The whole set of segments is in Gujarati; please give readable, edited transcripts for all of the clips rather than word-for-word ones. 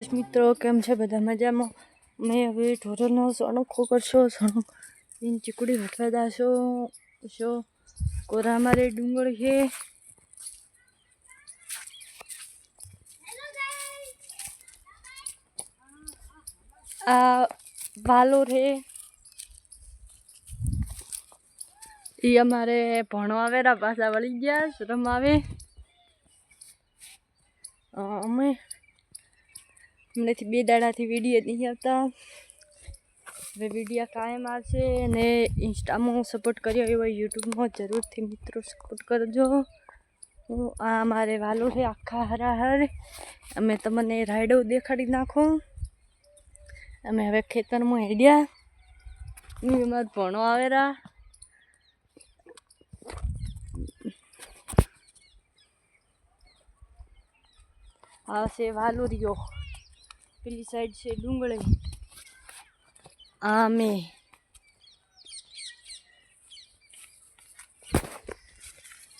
મિત્રો કેમ છે બધા મજામાં? મેં હવે ઢોરનો અનોખો કરશો ચીકુડી હટવા દાશો શો કોરા મારે ડુંગળ છે આ વાલો રે એ અમારે ભણવા આવેલા પાછા વળી ગયા શરમ આવે અમે હમણાંથી 2 દાડાથી વિડીયો નહીં આવતા. હવે વિડીયો કાયમ આવશે અને ઇન્સ્ટામાં સપોર્ટ કર્યો એવો યુટ્યુબમાં જરૂરથી મિત્રો સપોર્ટ કરજો. આ મારે વાલો છે આખા હરાહર. અમે તમને રાયડો દેખાડી નાખો. અમે હવે ખેતરમાં હેડ્યા અમારે ભણો આવેલા આ છે વાલુરિયો, પેલી સાઈડ છે ડુંગળી. અમે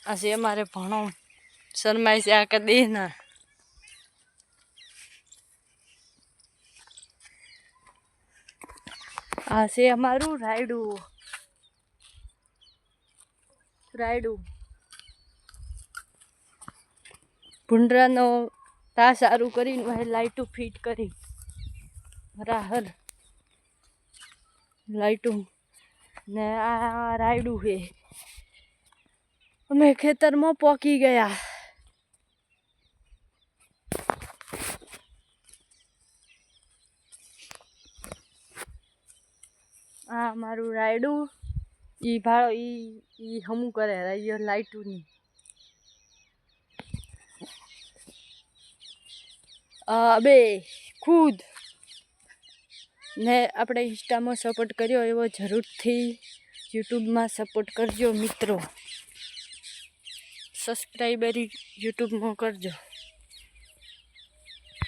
આ છે અમારે ભણો શરમાય છે આ કદી ના. આ છે અમારું રાયડું ભૂંડરાનો તા સારું કરીને લાઈટું ફિટ કરી રાહર લાઈટું ને આ રાયડું છે. અમે ખેતરમાં પોકી ગયા. આ મારું રાયડું ઈ ભાડો ઈ હમું કરે લાઈટુની. બે ખુદ ને આપણે ઇન્સ્ટામાં સપોર્ટ કર્યો એવો જરૂરથી યુટ્યુબમાં સપોર્ટ કરજો મિત્રો. સબસ્ક્રાઈબર યુટ્યુબમાં કરજો.